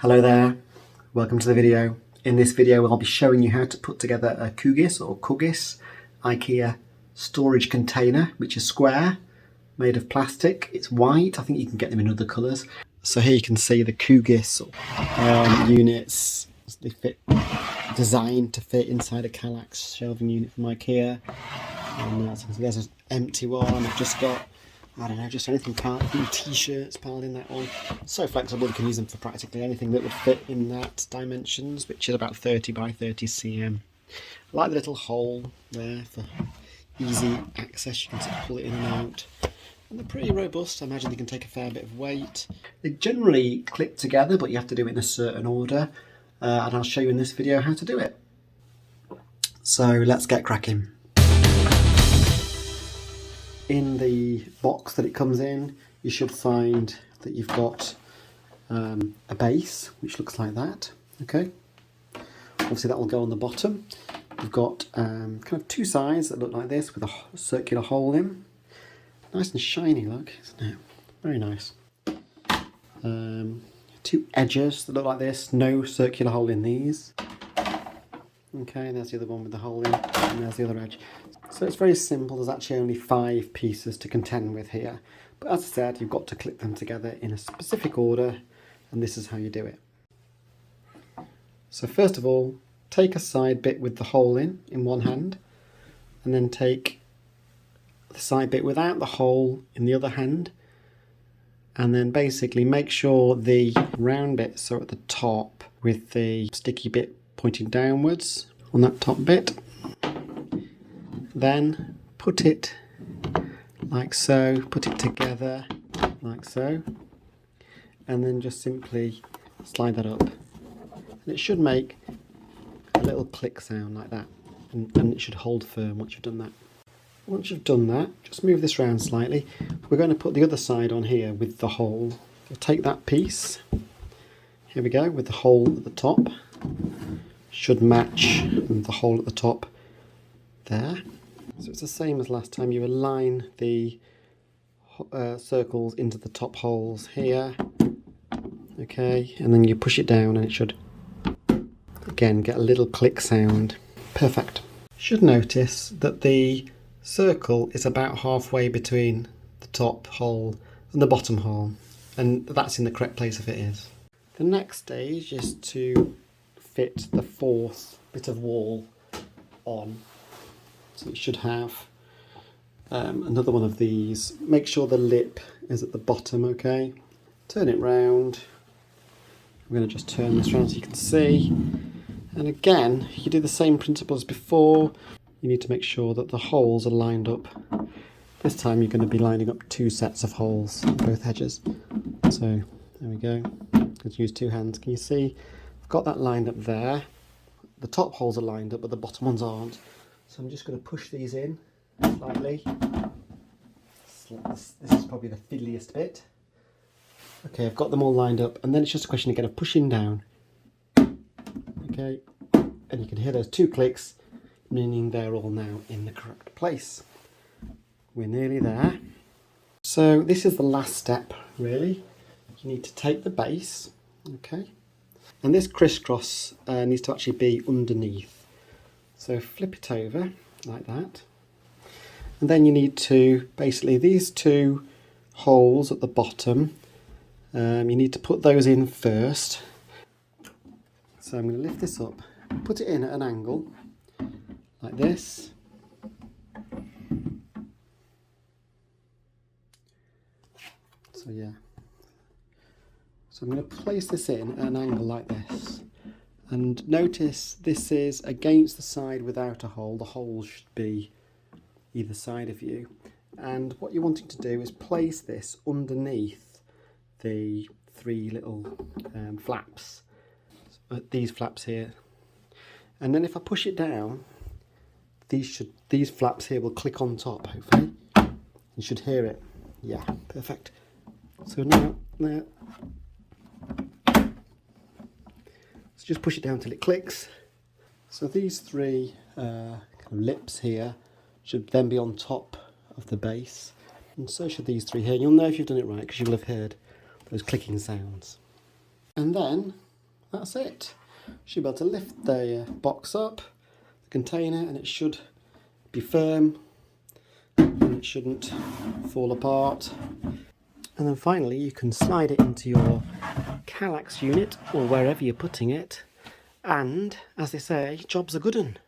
Hello there, welcome to the video. In this video I'll be showing you how to put together a Kuggis ikea storage container, which is square, made of plastic. It's white, I think you can get them in other colours. So here you can see the Kuggis units. They fit, designed to fit inside a Kallax shelving unit from ikea. And there's an empty one. I've just got, I don't know, just anything piled, t-shirts piled in that one. So flexible, you can use them for practically anything that would fit in that dimensions, which is about 30 by 30 cm. I like the little hole there for easy access. You can sort of pull it in and out. And they're pretty robust. I imagine they can take a fair bit of weight. They generally clip together, but you have to do it in a certain order. And I'll show you in this video how to do it. So let's get cracking. In the box that it comes in, you should find that you've got a base, which looks like that. Okay, obviously that will go on the bottom. You've got kind of two sides that look like this with a circular hole in. Nice and shiny look, isn't it? Very nice. Two edges that look like this, no circular hole in these. Okay, there's the other one with the hole in, and there's the other edge. So it's very simple. There's actually only 5 pieces to contend with here. But as I said, you've got to clip them together in a specific order, and this is how you do it. So first of all, take a side bit with the hole in one hand, and then take the side bit without the hole in the other hand, and then basically make sure the round bits are at the top with the sticky bit pointing downwards on that top bit. Then put it like so, put it together like so, and then just simply slide that up. And it should make a little click sound like that, and it should hold firm once you've done that. Once you've done that, just move this round slightly. We're going to put the other side on here with the hole. So take that piece, here we go, with the hole at the top. Should match the hole at the top there. So it's the same as last time. You align the circles into the top holes here. Okay, and then you push it down and it should, again, get a little click sound. Perfect. You should notice that the circle is about halfway between the top hole and the bottom hole, and that's in the correct place if it is. The next stage is to fit the 4th bit of wall on. So it should have another one of these. Make sure the lip is at the bottom, okay? Turn it round. I'm going to just turn this round so you can see. And again, you do the same principle as before. You need to make sure that the holes are lined up. This time you're going to be lining up 2 sets of holes on both edges. So there we go. Let's use 2 hands. Can you see? I've got that lined up there. The top holes are lined up, but the bottom ones aren't. So I'm just going to push these in slightly. This is probably the fiddliest bit. Okay, I've got them all lined up, and then it's just a question again of pushing down. Okay, and you can hear those 2 clicks, meaning they're all now in the correct place. We're nearly there. So this is the last step, really. You need to take the base, okay, and this crisscross needs to actually be underneath. So flip it over like that, and then you need to, basically these 2 holes at the bottom, you need to put those in first. So I'm going to lift this up, put it in at an angle like this. So yeah, so I'm going to place this in at an angle like this. And notice this is against the side without a hole. The holes should be either side of you. And what you're wanting to do is place this underneath the 3 little flaps. These flaps here. And then if I push it down, these flaps here will click on top, hopefully. You should hear it. Yeah, perfect. So now so just push it down till it clicks. So these 3 kind of lips here should then be on top of the base, and so should these 3 here. You'll know if you've done it right because you'll have heard those clicking sounds. And then that's it. Should be able to lift the box up, the container, and it should be firm and it shouldn't fall apart. And then finally you can slide it into your Kallax unit or wherever you're putting it, and as they say, job's a good 'un.